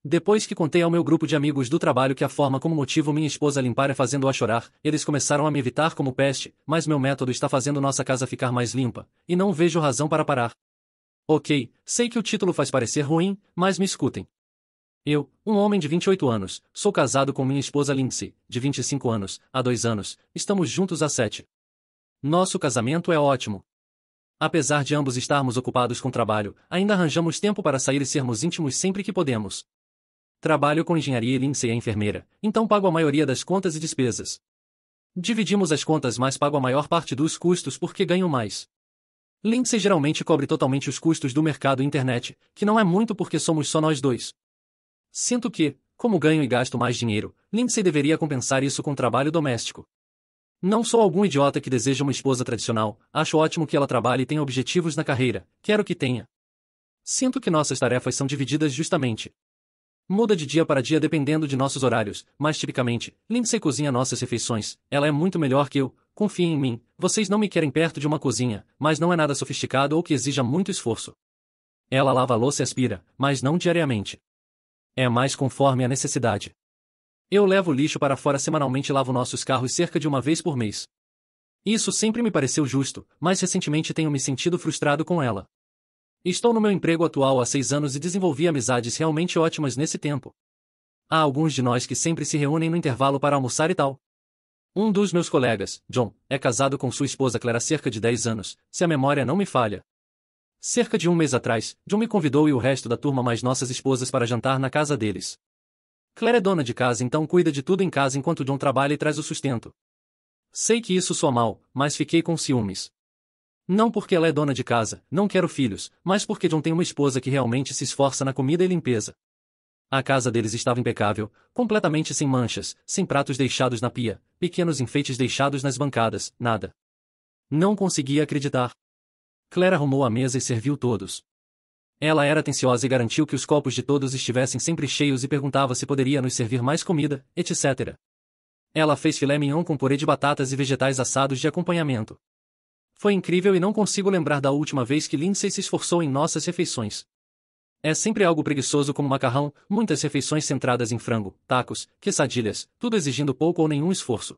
Depois que contei ao meu grupo de amigos do trabalho que a forma como motivo minha esposa a limpar é fazendo-a chorar, eles começaram a me evitar como peste, mas meu método está fazendo nossa casa ficar mais limpa, e não vejo razão para parar. Ok, sei que o título faz parecer ruim, mas me escutem. Eu, um homem de 28 anos, sou casado com minha esposa Lindsay, de 25 anos, há 2 anos, estamos juntos há 7. Nosso casamento é ótimo. Apesar de ambos estarmos ocupados com trabalho, ainda arranjamos tempo para sair e sermos íntimos sempre que podemos. Trabalho com engenharia e Lindsay é enfermeira, então pago a maioria das contas e despesas. Dividimos as contas, mas pago a maior parte dos custos porque ganho mais. Lindsay geralmente cobre totalmente os custos do mercado internet, que não é muito porque somos só nós dois. Sinto que, como ganho e gasto mais dinheiro, Lindsay deveria compensar isso com trabalho doméstico. Não sou algum idiota que deseja uma esposa tradicional, acho ótimo que ela trabalhe e tenha objetivos na carreira, quero que tenha. Sinto que nossas tarefas são divididas justamente. Muda de dia para dia dependendo de nossos horários, mas tipicamente, Lindsay cozinha nossas refeições, ela é muito melhor que eu, confiem em mim, vocês não me querem perto de uma cozinha, mas não é nada sofisticado ou que exija muito esforço. Ela lava a louça e aspira, mas não diariamente. É mais conforme a necessidade. Eu levo o lixo para fora semanalmente e lavo nossos carros cerca de uma vez por mês. Isso sempre me pareceu justo, mas recentemente tenho me sentido frustrado com ela. Estou no meu emprego atual há 6 anos e desenvolvi amizades realmente ótimas nesse tempo. Há alguns de nós que sempre se reúnem no intervalo para almoçar e tal. Um dos meus colegas, John, é casado com sua esposa Claire há cerca de 10 anos, se a memória não me falha. Cerca de um mês atrás, John me convidou e o resto da turma mais nossas esposas para jantar na casa deles. Claire é dona de casa, então cuida de tudo em casa enquanto John trabalha e traz o sustento. Sei que isso soa mal, mas fiquei com ciúmes. Não porque ela é dona de casa, não quero filhos, mas porque John tem uma esposa que realmente se esforça na comida e limpeza. A casa deles estava impecável, completamente sem manchas, sem pratos deixados na pia, pequenos enfeites deixados nas bancadas, nada. Não conseguia acreditar. Claire arrumou a mesa e serviu todos. Ela era atenciosa e garantiu que os copos de todos estivessem sempre cheios e perguntava se poderia nos servir mais comida, etc. Ela fez filé mignon com purê de batatas e vegetais assados de acompanhamento. Foi incrível e não consigo lembrar da última vez que Lindsay se esforçou em nossas refeições. É sempre algo preguiçoso como macarrão, muitas refeições centradas em frango, tacos, quesadilhas, tudo exigindo pouco ou nenhum esforço.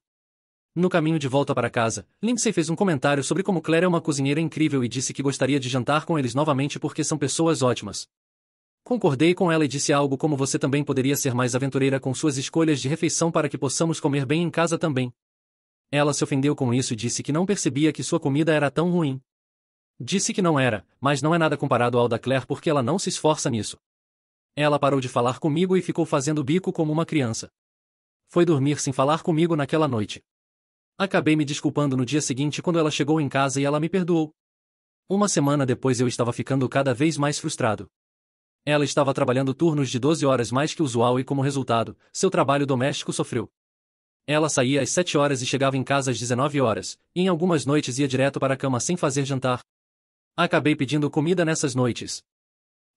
No caminho de volta para casa, Lindsay fez um comentário sobre como Claire é uma cozinheira incrível e disse que gostaria de jantar com eles novamente porque são pessoas ótimas. Concordei com ela e disse algo como você também poderia ser mais aventureira com suas escolhas de refeição para que possamos comer bem em casa também. Ela se ofendeu com isso e disse que não percebia que sua comida era tão ruim. Disse que não era, mas não é nada comparado ao da Claire porque ela não se esforça nisso. Ela parou de falar comigo e ficou fazendo bico como uma criança. Foi dormir sem falar comigo naquela noite. Acabei me desculpando no dia seguinte quando ela chegou em casa e ela me perdoou. Uma semana depois eu estava ficando cada vez mais frustrado. Ela estava trabalhando turnos de 12 horas mais que o usual e como resultado, seu trabalho doméstico sofreu. Ela saía às 7 horas e chegava em casa às 19 horas, e em algumas noites ia direto para a cama sem fazer jantar. Acabei pedindo comida nessas noites.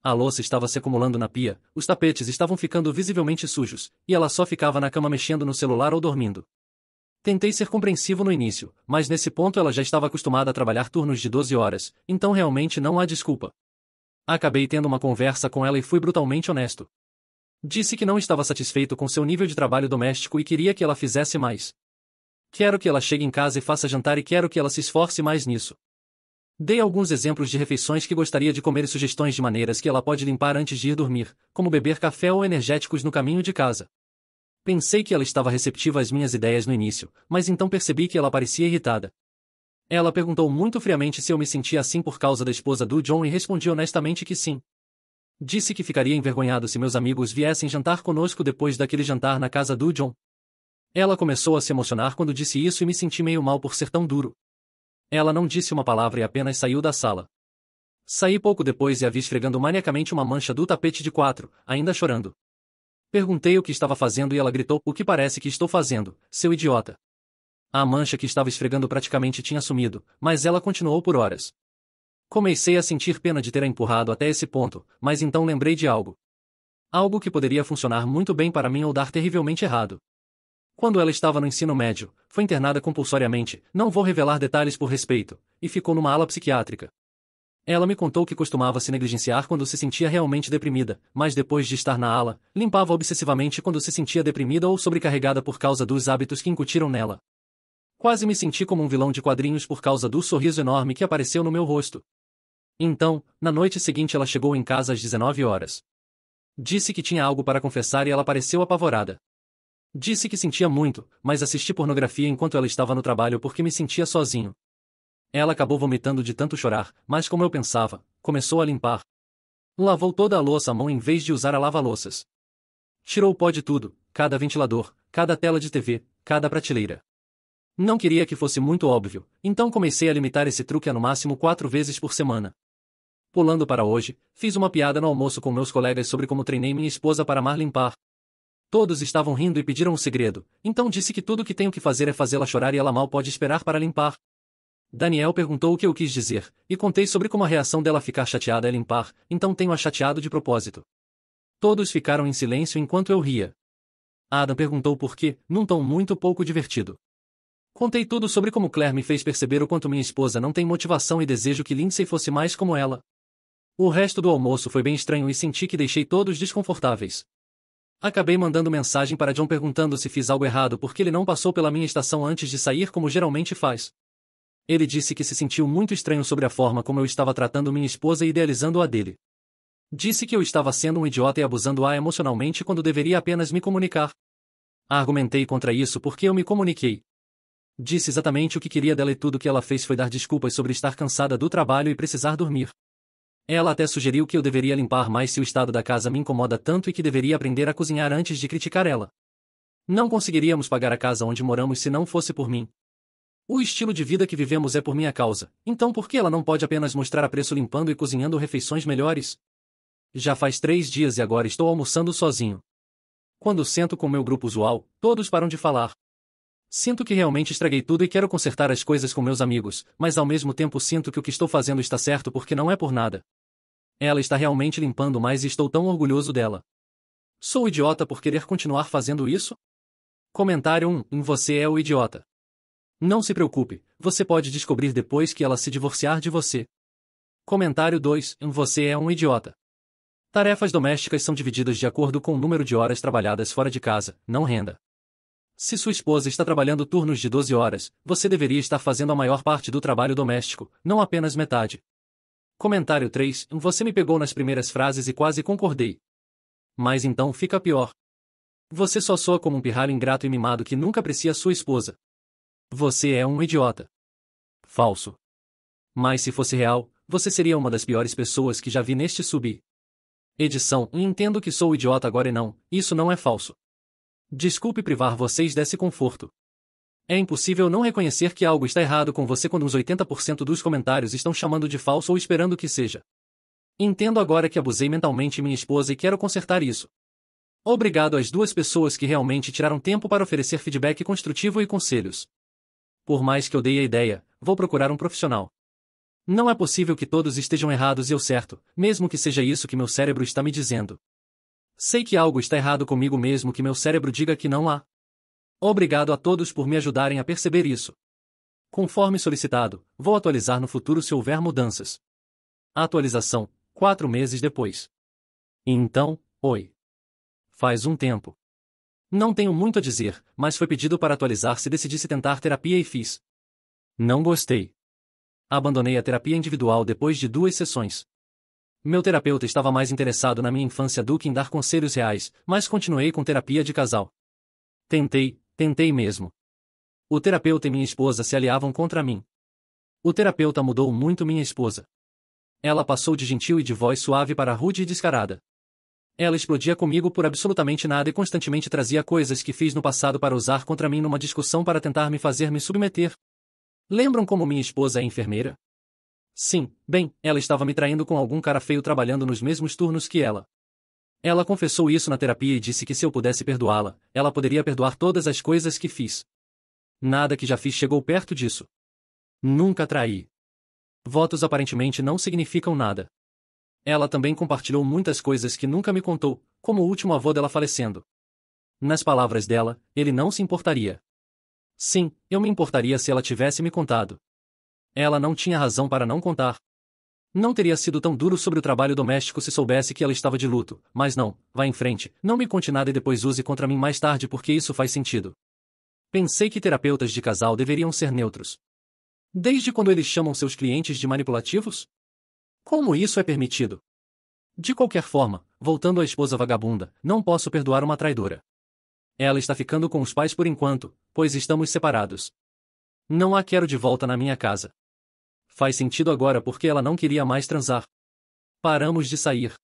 A louça estava se acumulando na pia, os tapetes estavam ficando visivelmente sujos, e ela só ficava na cama mexendo no celular ou dormindo. Tentei ser compreensivo no início, mas nesse ponto ela já estava acostumada a trabalhar turnos de 12 horas, então realmente não há desculpa. Acabei tendo uma conversa com ela e fui brutalmente honesto. Disse que não estava satisfeito com seu nível de trabalho doméstico e queria que ela fizesse mais. Quero que ela chegue em casa e faça jantar e quero que ela se esforce mais nisso. Dei alguns exemplos de refeições que gostaria de comer e sugestões de maneiras que ela pode limpar antes de ir dormir, como beber café ou energéticos no caminho de casa. Pensei que ela estava receptiva às minhas ideias no início, mas então percebi que ela parecia irritada. Ela perguntou muito friamente se eu me sentia assim por causa da esposa do John e respondi honestamente que sim. Disse que ficaria envergonhado se meus amigos viessem jantar conosco depois daquele jantar na casa do John. Ela começou a se emocionar quando disse isso e me senti meio mal por ser tão duro. Ela não disse uma palavra e apenas saiu da sala. Saí pouco depois e a vi esfregando maniacamente uma mancha do tapete de 4, ainda chorando. Perguntei o que estava fazendo e ela gritou: "O que parece que estou fazendo, seu idiota?" A mancha que estava esfregando praticamente tinha sumido, mas ela continuou por horas. Comecei a sentir pena de ter a empurrado até esse ponto, mas então lembrei de algo. Algo que poderia funcionar muito bem para mim ou dar terrivelmente errado. Quando ela estava no ensino médio, foi internada compulsoriamente, não vou revelar detalhes por respeito, e ficou numa ala psiquiátrica. Ela me contou que costumava se negligenciar quando se sentia realmente deprimida, mas depois de estar na ala, limpava obsessivamente quando se sentia deprimida ou sobrecarregada por causa dos hábitos que incutiram nela. Quase me senti como um vilão de quadrinhos por causa do sorriso enorme que apareceu no meu rosto. Então, na noite seguinte ela chegou em casa às 19 horas. Disse que tinha algo para confessar e ela pareceu apavorada. Disse que sentia muito, mas assisti pornografia enquanto ela estava no trabalho porque me sentia sozinho. Ela acabou vomitando de tanto chorar, mas como eu pensava, começou a limpar. Lavou toda a louça à mão em vez de usar a lava-louças. Tirou o pó de tudo, cada ventilador, cada tela de TV, cada prateleira. Não queria que fosse muito óbvio, então comecei a limitar esse truque a no máximo 4 vezes por semana. Pulando para hoje, fiz uma piada no almoço com meus colegas sobre como treinei minha esposa para amar limpar. Todos estavam rindo e pediram um segredo, então disse que tudo que tenho que fazer é fazê-la chorar e ela mal pode esperar para limpar. Daniel perguntou o que eu quis dizer, e contei sobre como a reação dela ficar chateada é limpar, então tenho-a chateado de propósito. Todos ficaram em silêncio enquanto eu ria. Adam perguntou por quê, num tom muito pouco divertido. Contei tudo sobre como Claire me fez perceber o quanto minha esposa não tem motivação e desejo que Lindsay fosse mais como ela. O resto do almoço foi bem estranho e senti que deixei todos desconfortáveis. Acabei mandando mensagem para John perguntando se fiz algo errado porque ele não passou pela minha estação antes de sair como geralmente faz. Ele disse que se sentiu muito estranho sobre a forma como eu estava tratando minha esposa e idealizando a dele. Disse que eu estava sendo um idiota e abusando-a emocionalmente quando deveria apenas me comunicar. Argumentei contra isso porque eu me comuniquei. Disse exatamente o que queria dela e tudo que ela fez foi dar desculpas sobre estar cansada do trabalho e precisar dormir. Ela até sugeriu que eu deveria limpar mais se o estado da casa me incomoda tanto e que deveria aprender a cozinhar antes de criticar ela. Não conseguiríamos pagar a casa onde moramos se não fosse por mim. O estilo de vida que vivemos é por minha causa, então por que ela não pode apenas mostrar apreço limpando e cozinhando refeições melhores? Já faz 3 dias e agora estou almoçando sozinho. Quando sento com meu grupo usual, todos param de falar. Sinto que realmente estraguei tudo e quero consertar as coisas com meus amigos, mas ao mesmo tempo sinto que o que estou fazendo está certo porque não é por nada. Ela está realmente limpando mais e estou tão orgulhoso dela. Sou idiota por querer continuar fazendo isso? Comentário 1. Você é o idiota. Não se preocupe, você pode descobrir depois que ela se divorciar de você. Comentário 2. Você é um idiota. Tarefas domésticas são divididas de acordo com o número de horas trabalhadas fora de casa, não renda. Se sua esposa está trabalhando turnos de 12 horas, você deveria estar fazendo a maior parte do trabalho doméstico, não apenas metade. Comentário 3. Você me pegou nas primeiras frases e quase concordei. Mas então fica pior. Você só soa como um pirralho ingrato e mimado que nunca aprecia sua esposa. Você é um idiota. Falso. Mas se fosse real, você seria uma das piores pessoas que já vi neste sub. Edição. Entendo que sou idiota agora e não, isso não é falso. Desculpe privar vocês desse conforto. É impossível não reconhecer que algo está errado com você quando uns 80% dos comentários estão chamando de falso ou esperando que seja. Entendo agora que abusei mentalmente minha esposa e quero consertar isso. Obrigado às 2 pessoas que realmente tiraram tempo para oferecer feedback construtivo e conselhos. Por mais que eu dei a ideia, vou procurar um profissional. Não é possível que todos estejam errados e eu certo, mesmo que seja isso que meu cérebro está me dizendo. Sei que algo está errado comigo mesmo que meu cérebro diga que não há. Obrigado a todos por me ajudarem a perceber isso. Conforme solicitado, vou atualizar no futuro se houver mudanças. Atualização, 4 meses depois. Então, oi. Faz um tempo. Não tenho muito a dizer, mas foi pedido para atualizar se decidisse tentar terapia e fiz. Não gostei. Abandonei a terapia individual depois de 2 sessões. Meu terapeuta estava mais interessado na minha infância do que em dar conselhos reais, mas continuei com terapia de casal. Tentei mesmo. O terapeuta e minha esposa se aliavam contra mim. O terapeuta mudou muito minha esposa. Ela passou de gentil e de voz suave para rude e descarada. Ela explodia comigo por absolutamente nada e constantemente trazia coisas que fiz no passado para usar contra mim numa discussão para tentar me fazer me submeter. Lembram como minha esposa é enfermeira? Sim, bem, ela estava me traindo com algum cara feio trabalhando nos mesmos turnos que ela. Ela confessou isso na terapia e disse que se eu pudesse perdoá-la, ela poderia perdoar todas as coisas que fiz. Nada que já fiz chegou perto disso. Nunca traí. Votos aparentemente não significam nada. Ela também compartilhou muitas coisas que nunca me contou, como o último avô dela falecendo. Nas palavras dela, ele não se importaria. Sim, eu me importaria se ela tivesse me contado. Ela não tinha razão para não contar. Não teria sido tão duro sobre o trabalho doméstico se soubesse que ela estava de luto, mas não, vá em frente, não me conte nada e depois use contra mim mais tarde porque isso faz sentido. Pensei que terapeutas de casal deveriam ser neutros. Desde quando eles chamam seus clientes de manipulativos? Como isso é permitido? De qualquer forma, voltando à esposa vagabunda, não posso perdoar uma traidora. Ela está ficando com os pais por enquanto, pois estamos separados. Não a quero de volta na minha casa. Faz sentido agora porque ela não queria mais transar. Paramos de sair.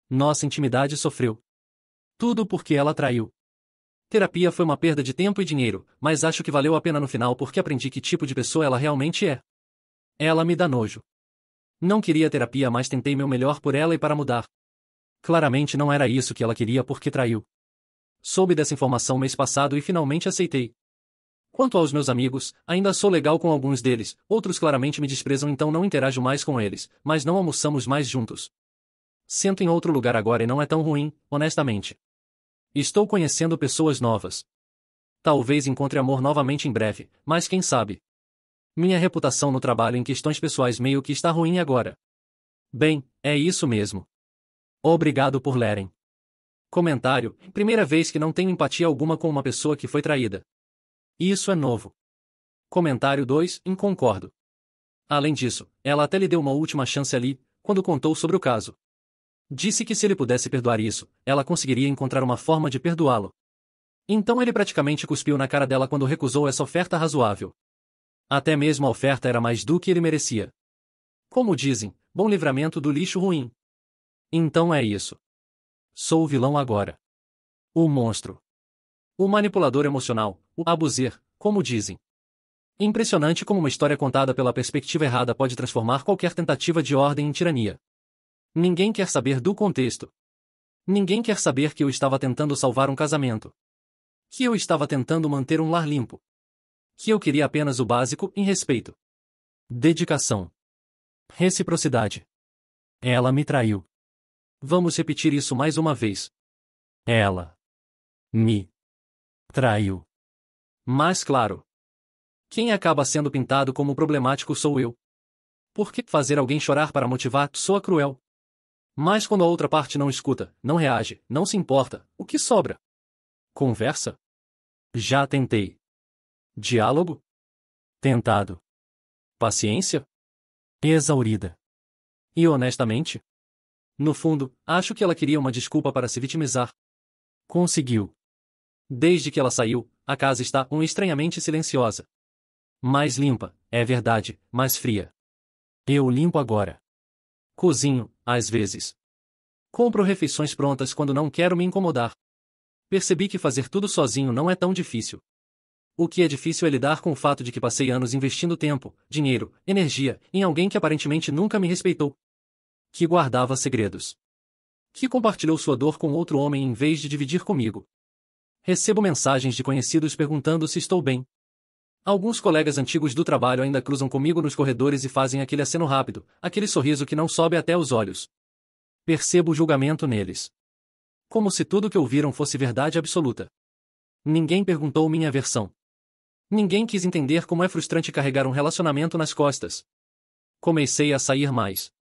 Nossa intimidade sofreu. Tudo porque ela traiu. Terapia foi uma perda de tempo e dinheiro, mas acho que valeu a pena no final porque aprendi que tipo de pessoa ela realmente é. Ela me dá nojo. Não queria terapia, mas tentei meu melhor por ela e para mudar. Claramente não era isso que ela queria porque traiu. Soube dessa informação mês passado e finalmente aceitei. Quanto aos meus amigos, ainda sou legal com alguns deles, outros claramente me desprezam, então não interajo mais com eles, mas não almoçamos mais juntos. Sento em outro lugar agora e não é tão ruim, honestamente. Estou conhecendo pessoas novas. Talvez encontre amor novamente em breve, mas quem sabe? Minha reputação no trabalho em questões pessoais meio que está ruim agora. Bem, é isso mesmo. Obrigado por lerem. Comentário: primeira vez que não tenho empatia alguma com uma pessoa que foi traída. Isso é novo. Comentário 2: concordo. Além disso, ela até lhe deu uma última chance ali, quando contou sobre o caso. Disse que se ele pudesse perdoar isso, ela conseguiria encontrar uma forma de perdoá-lo. Então ele praticamente cuspiu na cara dela quando recusou essa oferta razoável. Até mesmo a oferta era mais do que ele merecia. Como dizem, bom livramento do lixo ruim. Então é isso. Sou o vilão agora. O monstro. O manipulador emocional, o abuser, como dizem. Impressionante como uma história contada pela perspectiva errada pode transformar qualquer tentativa de ordem em tirania. Ninguém quer saber do contexto. Ninguém quer saber que eu estava tentando salvar um casamento. Que eu estava tentando manter um lar limpo. Que eu queria apenas o básico em respeito. Dedicação. Reciprocidade. Ela me traiu. Vamos repetir isso mais uma vez. Ela me traiu. Mas claro, quem acaba sendo pintado como problemático sou eu. Porque fazer alguém chorar para motivar soa cruel. Mas quando a outra parte não escuta, não reage, não se importa, o que sobra? Conversa? Já tentei. Diálogo? Tentado. Paciência? Exaurida. E honestamente? No fundo, acho que ela queria uma desculpa para se vitimizar. Conseguiu. Desde que ela saiu, a casa está estranhamente silenciosa. Mais limpa, é verdade, mais fria. Eu limpo agora. Cozinho, às vezes. Compro refeições prontas quando não quero me incomodar. Percebi que fazer tudo sozinho não é tão difícil. O que é difícil é lidar com o fato de que passei anos investindo tempo, dinheiro, energia, em alguém que aparentemente nunca me respeitou. Que guardava segredos. Que compartilhou sua dor com outro homem em vez de dividir comigo. Recebo mensagens de conhecidos perguntando se estou bem. Alguns colegas antigos do trabalho ainda cruzam comigo nos corredores e fazem aquele aceno rápido, aquele sorriso que não sobe até os olhos. Percebo o julgamento neles. Como se tudo que ouviram fosse verdade absoluta. Ninguém perguntou minha versão. Ninguém quis entender como é frustrante carregar um relacionamento nas costas. Comecei a sair mais.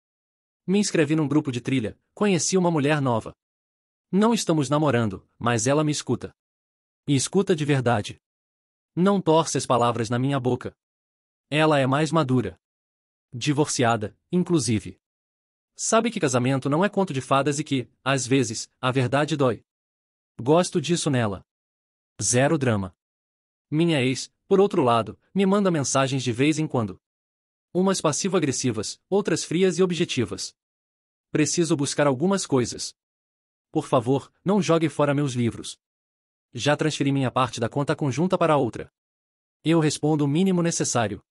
Me inscrevi num grupo de trilha, conheci uma mulher nova. Não estamos namorando, mas ela me escuta. E escuta de verdade. Não torce as palavras na minha boca. Ela é mais madura. Divorciada, inclusive. Sabe que casamento não é conto de fadas e que, às vezes, a verdade dói. Gosto disso nela. Zero drama. Minha ex, por outro lado, me manda mensagens de vez em quando. Umas passivo-agressivas, outras frias e objetivas. Preciso buscar algumas coisas. Por favor, não jogue fora meus livros. Já transferi minha parte da conta conjunta para outra. Eu respondo o mínimo necessário.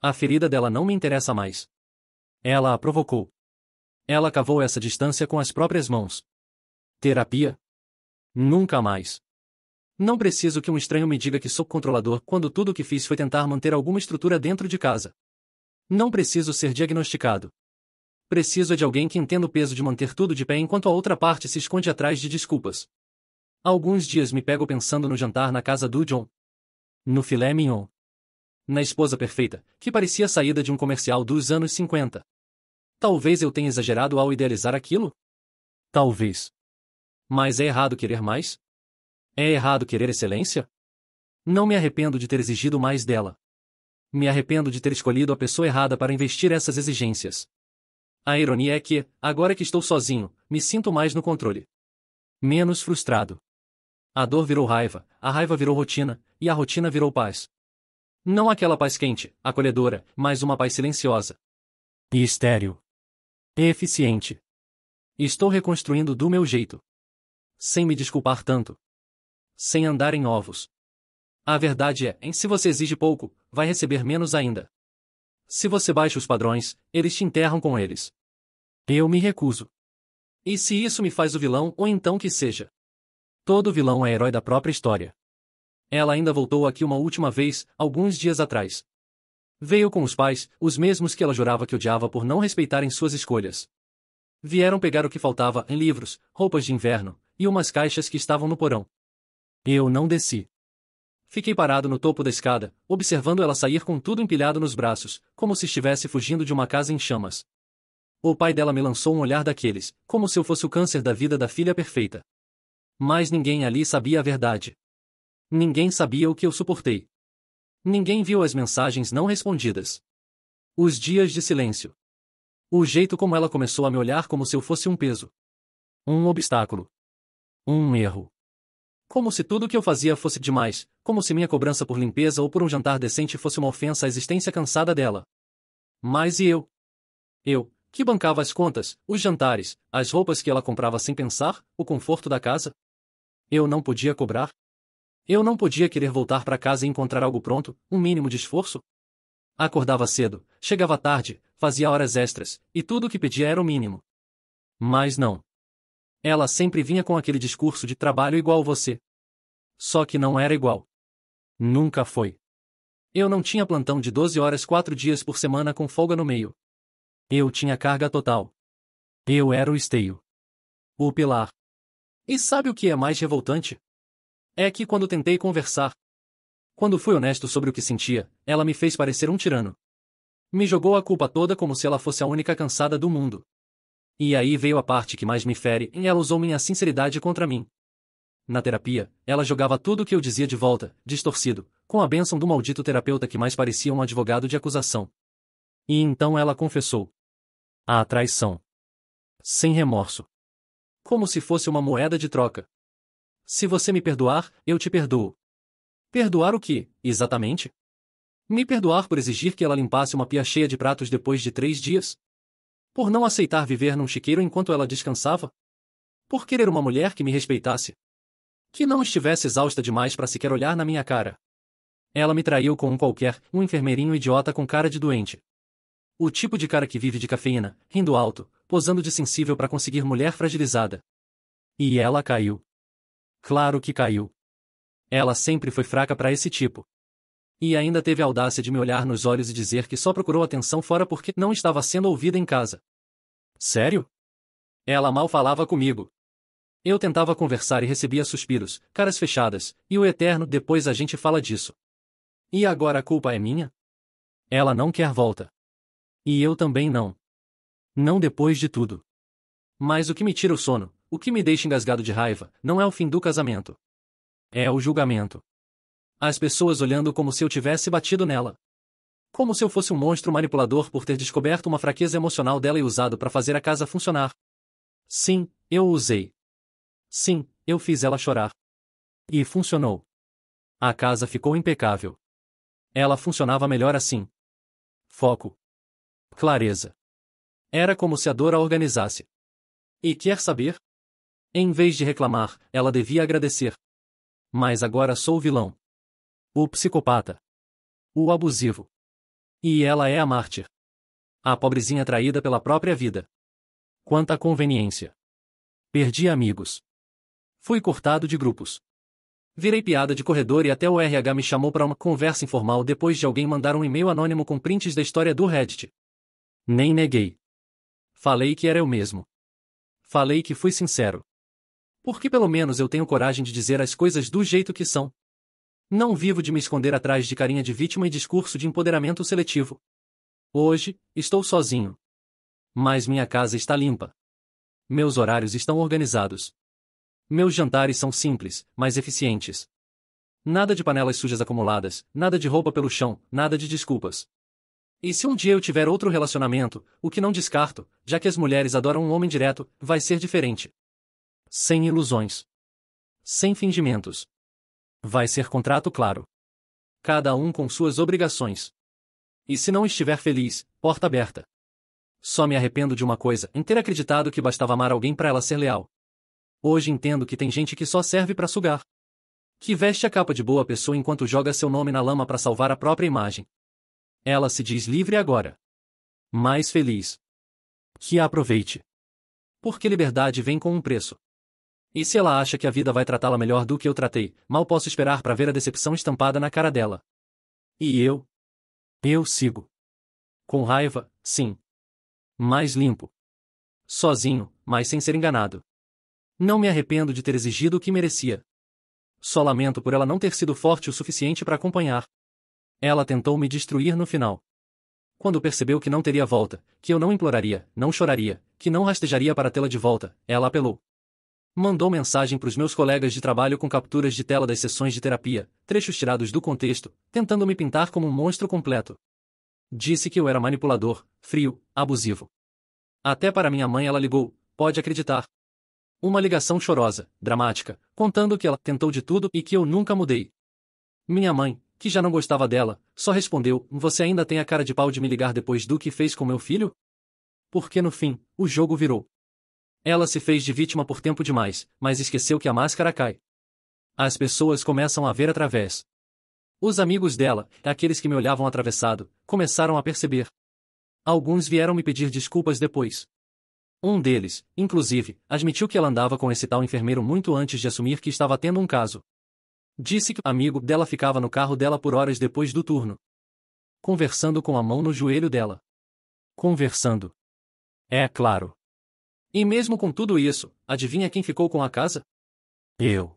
A ferida dela não me interessa mais. Ela a provocou. Ela cavou essa distância com as próprias mãos. Terapia? Nunca mais. Não preciso que um estranho me diga que sou controlador quando tudo o que fiz foi tentar manter alguma estrutura dentro de casa. Não preciso ser diagnosticado. Preciso de alguém que entenda o peso de manter tudo de pé enquanto a outra parte se esconde atrás de desculpas. Alguns dias me pego pensando no jantar na casa do John. No filé mignon. Na esposa perfeita, que parecia saída de um comercial dos anos 50. Talvez eu tenha exagerado ao idealizar aquilo? Talvez. Mas é errado querer mais? É errado querer excelência? Não me arrependo de ter exigido mais dela. Me arrependo de ter escolhido a pessoa errada para investir essas exigências. A ironia é que, agora que estou sozinho, me sinto mais no controle. Menos frustrado. A dor virou raiva, a raiva virou rotina, e a rotina virou paz. Não aquela paz quente, acolhedora, mas uma paz silenciosa. E estéril. E eficiente. Estou reconstruindo do meu jeito. Sem me desculpar tanto. Sem andar em ovos. A verdade é, se você exige pouco, vai receber menos ainda. Se você baixa os padrões, eles te enterram com eles. Eu me recuso. E se isso me faz o vilão, ou então que seja? Todo vilão é herói da própria história. Ela ainda voltou aqui uma última vez, alguns dias atrás. Veio com os pais, os mesmos que ela jurava que odiava por não respeitarem suas escolhas. Vieram pegar o que faltava em livros, roupas de inverno, e umas caixas que estavam no porão. Eu não desci. Fiquei parado no topo da escada, observando ela sair com tudo empilhado nos braços, como se estivesse fugindo de uma casa em chamas. O pai dela me lançou um olhar daqueles, como se eu fosse o câncer da vida da filha perfeita. Mas ninguém ali sabia a verdade. Ninguém sabia o que eu suportei. Ninguém viu as mensagens não respondidas. Os dias de silêncio. O jeito como ela começou a me olhar como se eu fosse um peso. Um obstáculo. Um erro. Como se tudo o que eu fazia fosse demais, como se minha cobrança por limpeza ou por um jantar decente fosse uma ofensa à existência cansada dela. Mas e eu? Eu, que bancava as contas, os jantares, as roupas que ela comprava sem pensar, o conforto da casa? Eu não podia cobrar? Eu não podia querer voltar para casa e encontrar algo pronto, um mínimo de esforço? Acordava cedo, chegava tarde, fazia horas extras, e tudo o que pedia era o mínimo. Mas não. Ela sempre vinha com aquele discurso de trabalho igual você. Só que não era igual. Nunca foi. Eu não tinha plantão de 12 horas 4 dias por semana com folga no meio. Eu tinha carga total. Eu era o esteio. O pilar. E sabe o que é mais revoltante? É que quando tentei conversar, quando fui honesto sobre o que sentia, ela me fez parecer um tirano. Me jogou a culpa toda como se ela fosse a única cansada do mundo. E aí veio a parte que mais me fere, e ela usou minha sinceridade contra mim. Na terapia, ela jogava tudo o que eu dizia de volta, distorcido, com a bênção do maldito terapeuta que mais parecia um advogado de acusação. E então ela confessou. A traição. Sem remorso. Como se fosse uma moeda de troca. Se você me perdoar, eu te perdoo. Perdoar o quê, exatamente? Me perdoar por exigir que ela limpasse uma pia cheia de pratos depois de 3 dias? Por não aceitar viver num chiqueiro enquanto ela descansava? Por querer uma mulher que me respeitasse? Que não estivesse exausta demais para sequer olhar na minha cara? Ela me traiu com um enfermeirinho idiota com cara de doente. O tipo de cara que vive de cafeína, rindo alto, posando de sensível para conseguir mulher fragilizada. E ela caiu. Claro que caiu. Ela sempre foi fraca para esse tipo. E ainda teve a audácia de me olhar nos olhos e dizer que só procurou atenção fora porque não estava sendo ouvida em casa. Sério? Ela mal falava comigo. Eu tentava conversar e recebia suspiros, caras fechadas, e o eterno depois a gente fala disso. E agora a culpa é minha? Ela não quer volta. E eu também não. Não depois de tudo. Mas o que me tira o sono, o que me deixa engasgado de raiva, não é o fim do casamento. É o julgamento. As pessoas olhando como se eu tivesse batido nela. Como se eu fosse um monstro manipulador por ter descoberto uma fraqueza emocional dela e usado para fazer a casa funcionar. Sim, eu usei. Sim, eu fiz ela chorar. E funcionou. A casa ficou impecável. Ela funcionava melhor assim. Foco. Clareza. Era como se a dor a organizasse. E quer saber? Em vez de reclamar, ela devia agradecer. Mas agora sou o vilão. O psicopata. O abusivo. E ela é a mártir. A pobrezinha traída pela própria vida. Quanta conveniência. Perdi amigos. Fui cortado de grupos. Virei piada de corredor e até o RH me chamou para uma conversa informal depois de alguém mandar um e-mail anônimo com prints da história do Reddit. Nem neguei. Falei que era eu mesmo. Falei que fui sincero. Porque pelo menos eu tenho coragem de dizer as coisas do jeito que são. Não vivo de me esconder atrás de carinha de vítima e discurso de empoderamento seletivo. Hoje, estou sozinho. Mas minha casa está limpa. Meus horários estão organizados. Meus jantares são simples, mas eficientes. Nada de panelas sujas acumuladas, nada de roupa pelo chão, nada de desculpas. E se um dia eu tiver outro relacionamento, o que não descarto, já que as mulheres adoram um homem direto, vai ser diferente. Sem ilusões. Sem fingimentos. Vai ser contrato claro. Cada um com suas obrigações. E se não estiver feliz, porta aberta. Só me arrependo de uma coisa, em ter acreditado que bastava amar alguém para ela ser leal. Hoje entendo que tem gente que só serve para sugar. Que veste a capa de boa pessoa enquanto joga seu nome na lama para salvar a própria imagem. Ela se diz livre agora. Mais feliz. Que a aproveite. Porque liberdade vem com um preço. E se ela acha que a vida vai tratá-la melhor do que eu tratei, mal posso esperar para ver a decepção estampada na cara dela. E eu? Eu sigo. Com raiva, sim. Mais limpo. Sozinho, mas sem ser enganado. Não me arrependo de ter exigido o que merecia. Só lamento por ela não ter sido forte o suficiente para acompanhar. Ela tentou me destruir no final. Quando percebeu que não teria volta, que eu não imploraria, não choraria, que não rastejaria para tê-la de volta, ela apelou. Mandou mensagem para os meus colegas de trabalho com capturas de tela das sessões de terapia, trechos tirados do contexto, tentando me pintar como um monstro completo. Disse que eu era manipulador, frio, abusivo. Até para minha mãe ela ligou, pode acreditar. Uma ligação chorosa, dramática, contando que ela tentou de tudo e que eu nunca mudei. Minha mãe, que já não gostava dela, só respondeu: "Você ainda tem a cara de pau de me ligar depois do que fez com meu filho?" Porque no fim, o jogo virou. Ela se fez de vítima por tempo demais, mas esqueceu que a máscara cai. As pessoas começam a ver através. Os amigos dela, aqueles que me olhavam atravessado, começaram a perceber. Alguns vieram me pedir desculpas depois. Um deles, inclusive, admitiu que ela andava com esse tal enfermeiro muito antes de assumir que estava tendo um caso. Disse que o amigo dela ficava no carro dela por horas depois do turno. Conversando com a mão no joelho dela. Conversando. É claro. E mesmo com tudo isso, adivinha quem ficou com a casa? Eu.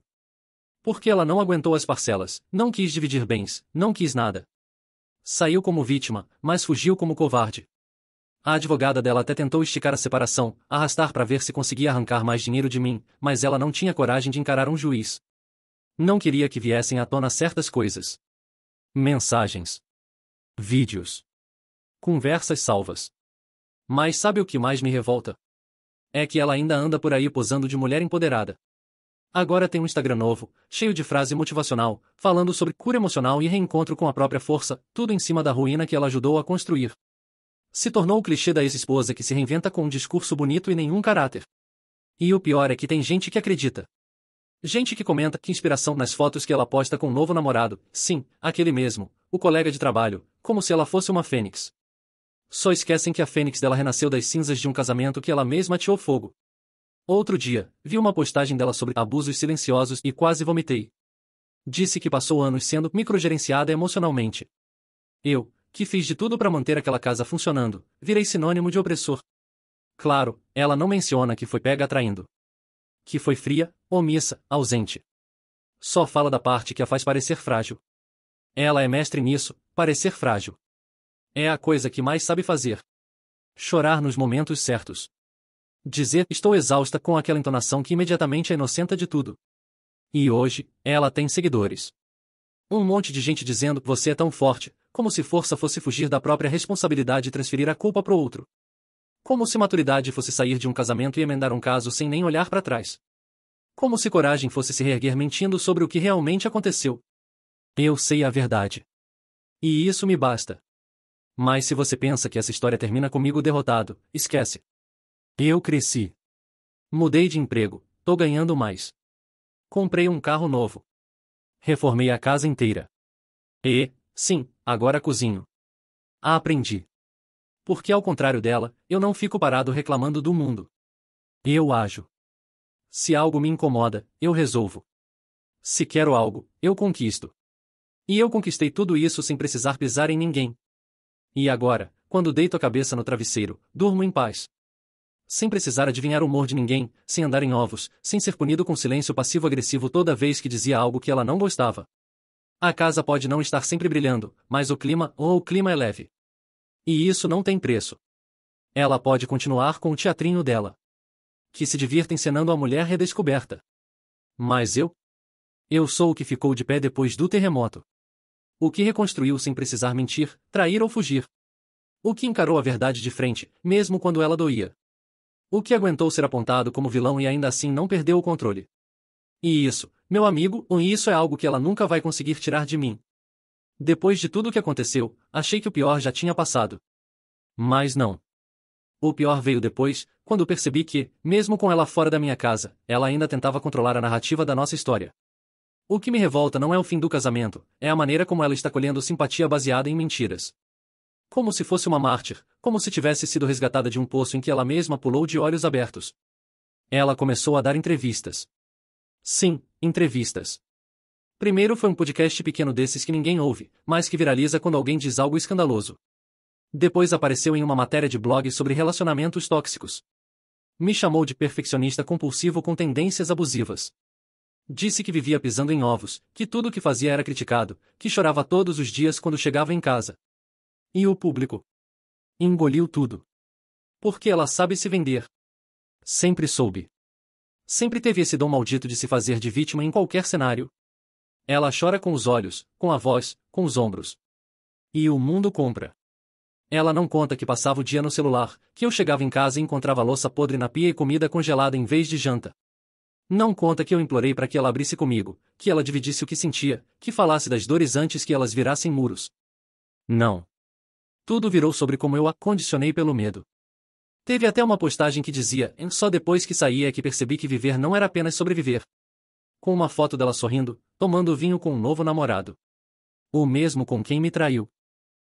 Porque ela não aguentou as parcelas, não quis dividir bens, não quis nada. Saiu como vítima, mas fugiu como covarde. A advogada dela até tentou esticar a separação, arrastar para ver se conseguia arrancar mais dinheiro de mim, mas ela não tinha coragem de encarar um juiz. Não queria que viessem à tona certas coisas. Mensagens. Vídeos. Conversas salvas. Mas sabe o que mais me revolta? É que ela ainda anda por aí posando de mulher empoderada. Agora tem um Instagram novo, cheio de frase motivacional, falando sobre cura emocional e reencontro com a própria força, tudo em cima da ruína que ela ajudou a construir. Se tornou o clichê da ex-esposa que se reinventa com um discurso bonito e nenhum caráter. E o pior é que tem gente que acredita. Gente que comenta que inspiração nas fotos que ela posta com o novo namorado, sim, aquele mesmo, o colega de trabalho, como se ela fosse uma fênix. Só esquecem que a fênix dela renasceu das cinzas de um casamento que ela mesma ateou fogo. Outro dia, vi uma postagem dela sobre abusos silenciosos e quase vomitei. Disse que passou anos sendo microgerenciada emocionalmente. Eu, que fiz de tudo para manter aquela casa funcionando, virei sinônimo de opressor. Claro, ela não menciona que foi pega traindo. Que foi fria, omissa, ausente. Só fala da parte que a faz parecer frágil. Ela é mestre nisso, parecer frágil. É a coisa que mais sabe fazer. Chorar nos momentos certos. Dizer estou exausta com aquela entonação que imediatamente a inocenta de tudo. E hoje, ela tem seguidores. Um monte de gente dizendo você é tão forte, como se força fosse fugir da própria responsabilidade e transferir a culpa pro outro. Como se maturidade fosse sair de um casamento e emendar um caso sem nem olhar para trás. Como se coragem fosse se reerguer mentindo sobre o que realmente aconteceu. Eu sei a verdade. E isso me basta. Mas se você pensa que essa história termina comigo derrotado, esquece. Eu cresci. Mudei de emprego, tô ganhando mais. Comprei um carro novo. Reformei a casa inteira. E, sim, agora cozinho. Aprendi. Porque ao contrário dela, eu não fico parado reclamando do mundo. Eu ajo. Se algo me incomoda, eu resolvo. Se quero algo, eu conquisto. E eu conquistei tudo isso sem precisar pisar em ninguém. E agora, quando deito a cabeça no travesseiro, durmo em paz. Sem precisar adivinhar o humor de ninguém, sem andar em ovos, sem ser punido com silêncio passivo-agressivo toda vez que dizia algo que ela não gostava. A casa pode não estar sempre brilhando, mas o clima é leve. E isso não tem preço. Ela pode continuar com o teatrinho dela. Que se divirta encenando a mulher redescoberta. Mas eu sou o que ficou de pé depois do terremoto. O que reconstruiu sem precisar mentir, trair ou fugir. O que encarou a verdade de frente, mesmo quando ela doía. O que aguentou ser apontado como vilão e ainda assim não perdeu o controle. E isso, meu amigo, isso é algo que ela nunca vai conseguir tirar de mim. Depois de tudo o que aconteceu, achei que o pior já tinha passado. Mas não. O pior veio depois, quando percebi que, mesmo com ela fora da minha casa, ela ainda tentava controlar a narrativa da nossa história. O que me revolta não é o fim do casamento, é a maneira como ela está colhendo simpatia baseada em mentiras. Como se fosse uma mártir, como se tivesse sido resgatada de um poço em que ela mesma pulou de olhos abertos. Ela começou a dar entrevistas. Sim, entrevistas. Primeiro foi um podcast pequeno desses que ninguém ouve, mas que viraliza quando alguém diz algo escandaloso. Depois apareceu em uma matéria de blog sobre relacionamentos tóxicos. Me chamou de perfeccionista compulsivo com tendências abusivas. Disse que vivia pisando em ovos, que tudo o que fazia era criticado, que chorava todos os dias quando chegava em casa. E o público? Engoliu tudo. Porque ela sabe se vender. Sempre soube. Sempre teve esse dom maldito de se fazer de vítima em qualquer cenário. Ela chora com os olhos, com a voz, com os ombros. E o mundo compra. Ela não conta que passava o dia no celular, que eu chegava em casa e encontrava louça podre na pia e comida congelada em vez de janta. Não conta que eu implorei para que ela abrisse comigo, que ela dividisse o que sentia, que falasse das dores antes que elas virassem muros. Não. Tudo virou sobre como eu a condicionei pelo medo. Teve até uma postagem que dizia: só depois que saí é que percebi que viver não era apenas sobreviver. Com uma foto dela sorrindo, tomando vinho com um novo namorado. O mesmo com quem me traiu.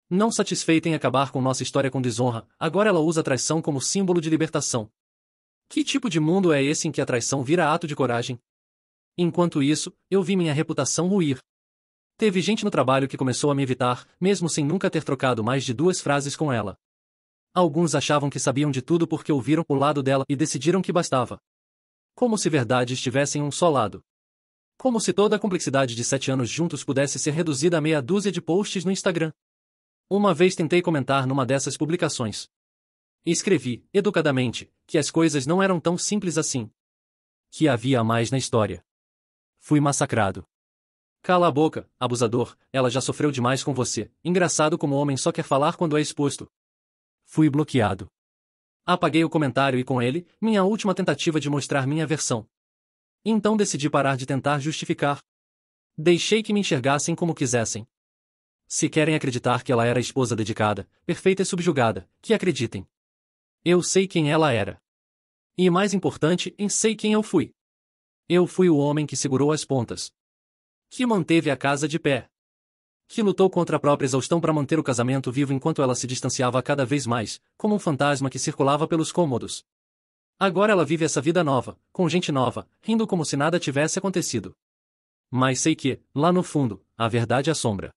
Não satisfeita em acabar com nossa história com desonra, agora ela usa a traição como símbolo de libertação. Que tipo de mundo é esse em que a traição vira ato de coragem? Enquanto isso, eu vi minha reputação ruir. Teve gente no trabalho que começou a me evitar, mesmo sem nunca ter trocado mais de 2 frases com ela. Alguns achavam que sabiam de tudo porque ouviram o lado dela e decidiram que bastava. Como se verdade estivesse em um só lado. Como se toda a complexidade de 7 anos juntos pudesse ser reduzida a meia dúzia de posts no Instagram. Uma vez tentei comentar numa dessas publicações. Escrevi, educadamente, que as coisas não eram tão simples assim. Que havia mais na história. Fui massacrado. Cala a boca, abusador, ela já sofreu demais com você. Engraçado como o homem só quer falar quando é exposto. Fui bloqueado. Apaguei o comentário e com ele, minha última tentativa de mostrar minha versão. Então decidi parar de tentar justificar. Deixei que me enxergassem como quisessem. Se querem acreditar que ela era a esposa dedicada, perfeita e subjugada, que acreditem. Eu sei quem ela era. E mais importante, sei quem eu fui. Eu fui o homem que segurou as pontas. Que manteve a casa de pé. Que lutou contra a própria exaustão para manter o casamento vivo enquanto ela se distanciava cada vez mais, como um fantasma que circulava pelos cômodos. Agora ela vive essa vida nova, com gente nova, rindo como se nada tivesse acontecido. Mas sei que, lá no fundo, a verdade assombra.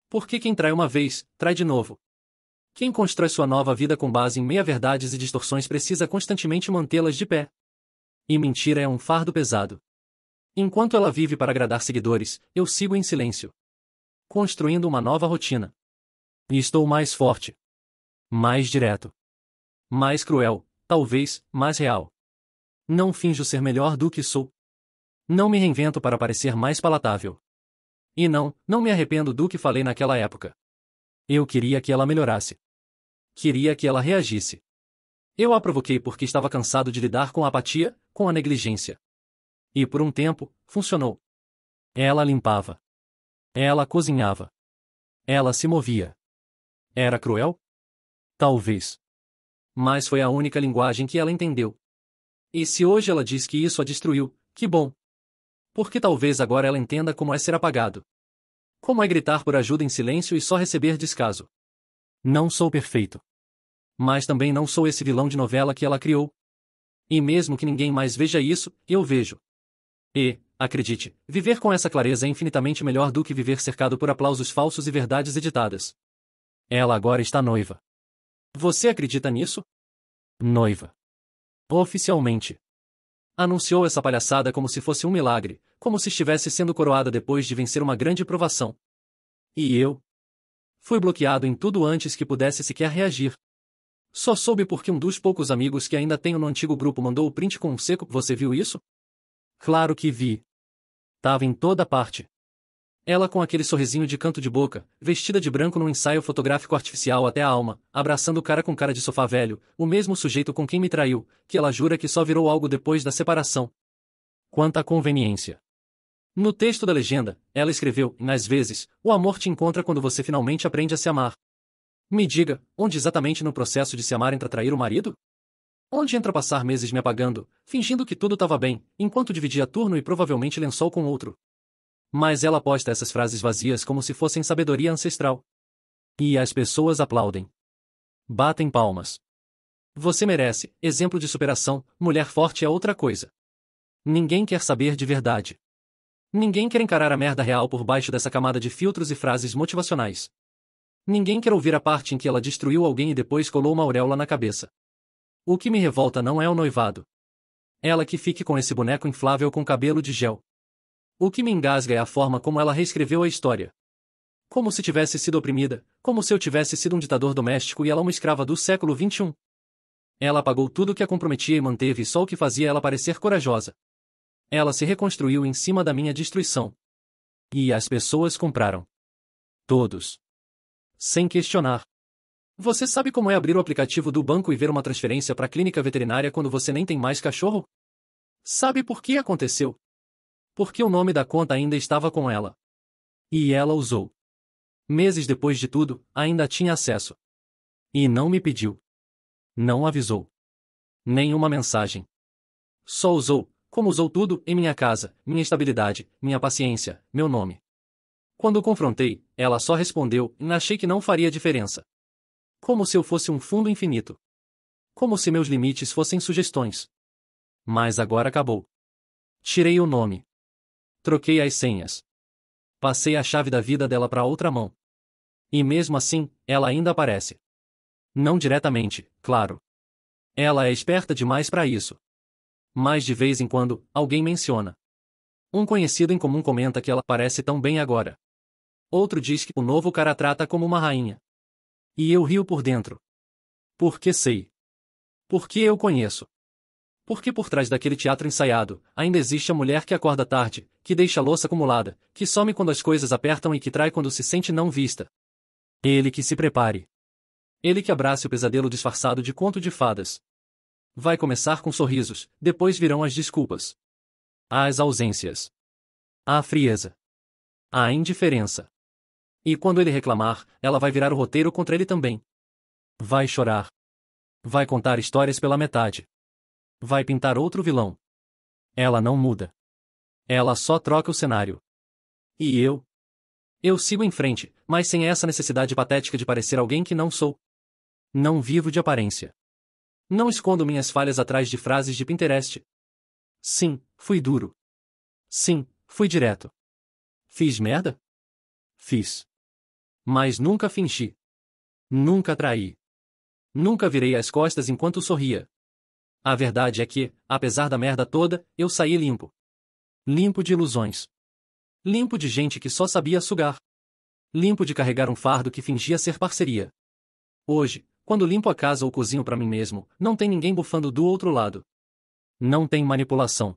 Porque quem trai uma vez, trai de novo. Quem constrói sua nova vida com base em meia-verdades e distorções precisa constantemente mantê-las de pé. E mentira é um fardo pesado. Enquanto ela vive para agradar seguidores, eu sigo em silêncio. Construindo uma nova rotina. E estou mais forte. Mais direto. Mais cruel, talvez, mais real. Não finjo ser melhor do que sou. Não me reinvento para parecer mais palatável. E não me arrependo do que falei naquela época. Eu queria que ela melhorasse. Queria que ela reagisse. Eu a provoquei porque estava cansado de lidar com a apatia, com a negligência. E por um tempo, funcionou. Ela limpava. Ela cozinhava. Ela se movia. Era cruel? Talvez. Mas foi a única linguagem que ela entendeu. E se hoje ela diz que isso a destruiu, que bom. Porque talvez agora ela entenda como é ser apagado. Como é gritar por ajuda em silêncio e só receber descaso. Não sou perfeito. Mas também não sou esse vilão de novela que ela criou. E mesmo que ninguém mais veja isso, eu vejo. E, acredite, viver com essa clareza é infinitamente melhor do que viver cercado por aplausos falsos e verdades editadas. Ela agora está noiva. Você acredita nisso? Noiva. Oficialmente. Anunciou essa palhaçada como se fosse um milagre, como se estivesse sendo coroada depois de vencer uma grande provação. E eu? Fui bloqueado em tudo antes que pudesse sequer reagir. Só soube porque um dos poucos amigos que ainda tenho no antigo grupo mandou o print com um seco. Você viu isso? Claro que vi. Tava em toda parte. Ela com aquele sorrisinho de canto de boca, vestida de branco num ensaio fotográfico artificial até a alma, abraçando o cara com cara de sofá velho, o mesmo sujeito com quem me traiu, que ela jura que só virou algo depois da separação. Quanta conveniência. No texto da legenda, ela escreveu, às vezes, o amor te encontra quando você finalmente aprende a se amar. Me diga, onde exatamente no processo de se amar entra trair o marido? Onde entra passar meses me apagando, fingindo que tudo estava bem, enquanto dividia turno e provavelmente lençol com outro? Mas ela posta essas frases vazias como se fossem sabedoria ancestral. E as pessoas aplaudem. Batem palmas. Você merece, exemplo de superação, mulher forte é outra coisa. Ninguém quer saber de verdade. Ninguém quer encarar a merda real por baixo dessa camada de filtros e frases motivacionais. Ninguém quer ouvir a parte em que ela destruiu alguém e depois colou uma auréola na cabeça. O que me revolta não é o noivado. Ela que fique com esse boneco inflável com cabelo de gel. O que me engasga é a forma como ela reescreveu a história. Como se tivesse sido oprimida, como se eu tivesse sido um ditador doméstico e ela uma escrava do século XXI. Ela apagou tudo que a comprometia e manteve só o que fazia ela parecer corajosa. Ela se reconstruiu em cima da minha destruição. E as pessoas compraram. Todos. Sem questionar. Você sabe como é abrir o aplicativo do banco e ver uma transferência para a clínica veterinária quando você nem tem mais cachorro? Sabe por que aconteceu? Porque o nome da conta ainda estava com ela. E ela usou. Meses depois de tudo, ainda tinha acesso. E não me pediu. Não avisou. Nenhuma mensagem. Só usou, como usou tudo, em minha casa, minha estabilidade, minha paciência, meu nome. Quando confrontei, ela só respondeu, e achei que não faria diferença. Como se eu fosse um fundo infinito. Como se meus limites fossem sugestões. Mas agora acabou. Tirei o nome. Troquei as senhas. Passei a chave da vida dela para outra mão. E mesmo assim, ela ainda aparece. Não diretamente, claro. Ela é esperta demais para isso. Mas de vez em quando, alguém menciona. Um conhecido em comum comenta que ela parece tão bem agora. Outro diz que o novo cara trata como uma rainha. E eu rio por dentro. Porque sei. Porque eu conheço. Porque por trás daquele teatro ensaiado, ainda existe a mulher que acorda tarde, que deixa a louça acumulada, que some quando as coisas apertam e que trai quando se sente não vista. Ele que se prepare. Ele que abrace o pesadelo disfarçado de conto de fadas. Vai começar com sorrisos, depois virão as desculpas. As ausências. A frieza. A indiferença. E quando ele reclamar, ela vai virar o roteiro contra ele também. Vai chorar. Vai contar histórias pela metade. Vai pintar outro vilão. Ela não muda. Ela só troca o cenário. E eu? Eu sigo em frente, mas sem essa necessidade patética de parecer alguém que não sou. Não vivo de aparência. Não escondo minhas falhas atrás de frases de Pinterest. Sim, fui duro. Sim, fui direto. Fiz merda? Fiz. Mas nunca fingi. Nunca traí. Nunca virei as costas enquanto sorria. A verdade é que, apesar da merda toda, eu saí limpo. Limpo de ilusões. Limpo de gente que só sabia sugar. Limpo de carregar um fardo que fingia ser parceria. Hoje, quando limpo a casa ou cozinho pra mim mesmo, não tem ninguém bufando do outro lado. Não tem manipulação.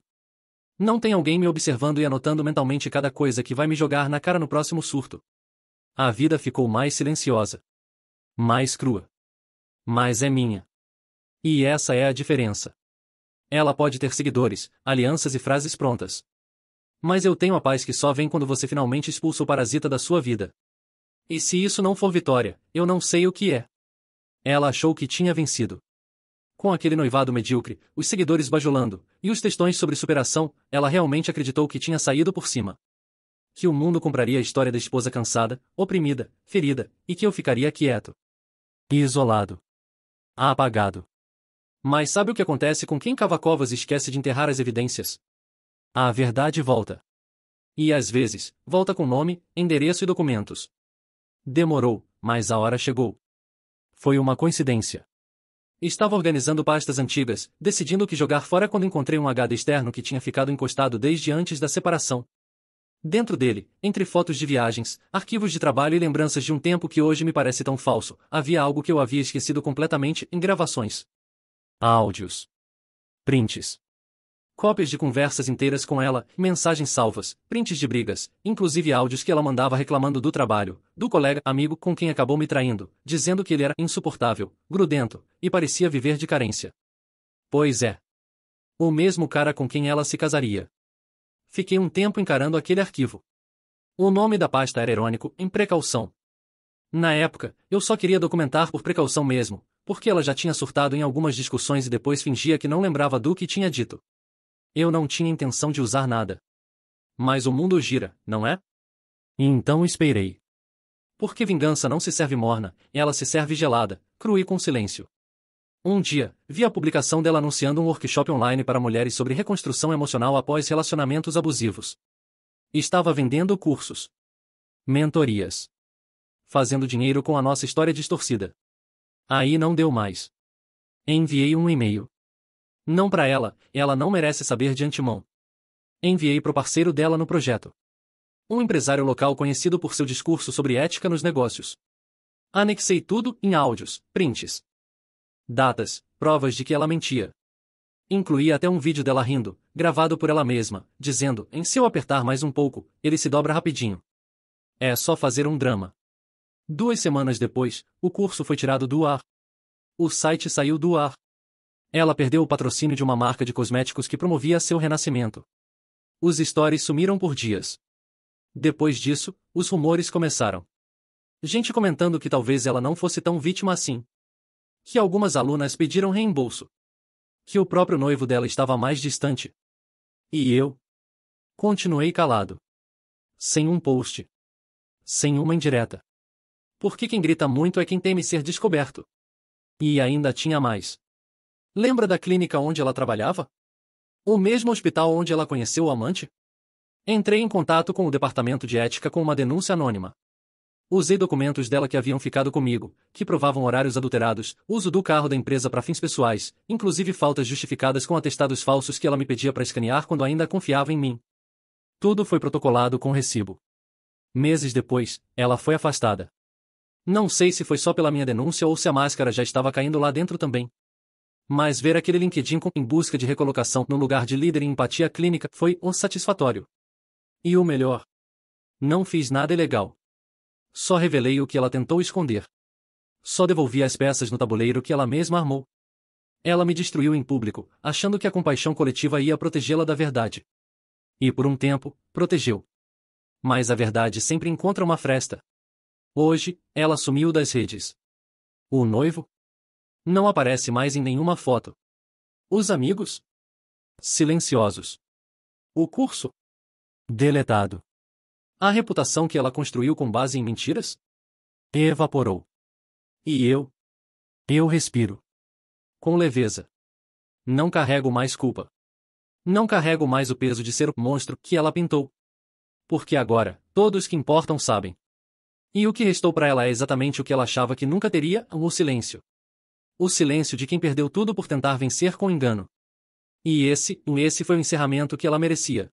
Não tem alguém me observando e anotando mentalmente cada coisa que vai me jogar na cara no próximo surto. A vida ficou mais silenciosa. Mais crua. Mas é minha. E essa é a diferença. Ela pode ter seguidores, alianças e frases prontas. Mas eu tenho a paz que só vem quando você finalmente expulsa o parasita da sua vida. E se isso não for vitória, eu não sei o que é. Ela achou que tinha vencido. Com aquele noivado medíocre, os seguidores bajulando, e os textões sobre superação, ela realmente acreditou que tinha saído por cima. Que o mundo compraria a história da esposa cansada, oprimida, ferida, e que eu ficaria quieto. Isolado. Apagado. Mas sabe o que acontece com quem cava covas e esquece de enterrar as evidências? A verdade volta. E às vezes, volta com nome, endereço e documentos. Demorou, mas a hora chegou. Foi uma coincidência. Estava organizando pastas antigas, decidindo o que jogar fora quando encontrei um HD externo que tinha ficado encostado desde antes da separação. Dentro dele, entre fotos de viagens, arquivos de trabalho e lembranças de um tempo que hoje me parece tão falso, havia algo que eu havia esquecido completamente em gravações. Áudios. Prints. Cópias de conversas inteiras com ela, mensagens salvas, prints de brigas, inclusive áudios que ela mandava reclamando do trabalho, do colega, amigo com quem acabou me traindo, dizendo que ele era insuportável, grudento, e parecia viver de carência. Pois é. O mesmo cara com quem ela se casaria. Fiquei um tempo encarando aquele arquivo. O nome da pasta era irônico, em precaução. Na época, eu só queria documentar por precaução mesmo, porque ela já tinha surtado em algumas discussões e depois fingia que não lembrava do que tinha dito. Eu não tinha intenção de usar nada. Mas o mundo gira, não é? E então esperei. Porque vingança não se serve morna, ela se serve gelada, crua e com silêncio. Um dia, vi a publicação dela anunciando um workshop online para mulheres sobre reconstrução emocional após relacionamentos abusivos. Estava vendendo cursos. Mentorias. Fazendo dinheiro com a nossa história distorcida. Aí não deu mais. Enviei um e-mail. Não para ela não merece saber de antemão. Enviei pro parceiro dela no projeto. Um empresário local conhecido por seu discurso sobre ética nos negócios. Anexei tudo em áudios, prints. Datas, provas de que ela mentia. Incluí até um vídeo dela rindo, gravado por ela mesma, dizendo, se eu apertar mais um pouco, ele se dobra rapidinho. É só fazer um drama. 2 semanas depois, o curso foi tirado do ar. O site saiu do ar. Ela perdeu o patrocínio de uma marca de cosméticos que promovia seu renascimento. Os stories sumiram por dias. Depois disso, os rumores começaram. Gente comentando que talvez ela não fosse tão vítima assim. Que algumas alunas pediram reembolso. Que o próprio noivo dela estava mais distante. E eu? Continuei calado. Sem um post. Sem uma indireta. Porque quem grita muito é quem teme ser descoberto. E ainda tinha mais. Lembra da clínica onde ela trabalhava? O mesmo hospital onde ela conheceu o amante? Entrei em contato com o departamento de ética com uma denúncia anônima. Usei documentos dela que haviam ficado comigo, que provavam horários adulterados, uso do carro da empresa para fins pessoais, inclusive faltas justificadas com atestados falsos que ela me pedia para escanear quando ainda confiava em mim. Tudo foi protocolado com recibo. Meses depois, ela foi afastada. Não sei se foi só pela minha denúncia ou se a máscara já estava caindo lá dentro também. Mas ver aquele LinkedIn em busca de recolocação no lugar de líder em empatia clínica foi satisfatório. E o melhor. Não fiz nada ilegal. Só revelei o que ela tentou esconder. Só devolvi as peças no tabuleiro que ela mesma armou. Ela me destruiu em público, achando que a compaixão coletiva ia protegê-la da verdade. E por um tempo, protegeu. Mas a verdade sempre encontra uma fresta. Hoje, ela sumiu das redes. O noivo? Não aparece mais em nenhuma foto. Os amigos? Silenciosos. O curso? Deletado. A reputação que ela construiu com base em mentiras? Evaporou. E eu? Eu respiro. Com leveza. Não carrego mais culpa. Não carrego mais o peso de ser o monstro que ela pintou. Porque agora, todos que importam sabem. E o que restou para ela é exatamente o que ela achava que nunca teria, o silêncio. O silêncio de quem perdeu tudo por tentar vencer com engano. E esse foi o encerramento que ela merecia.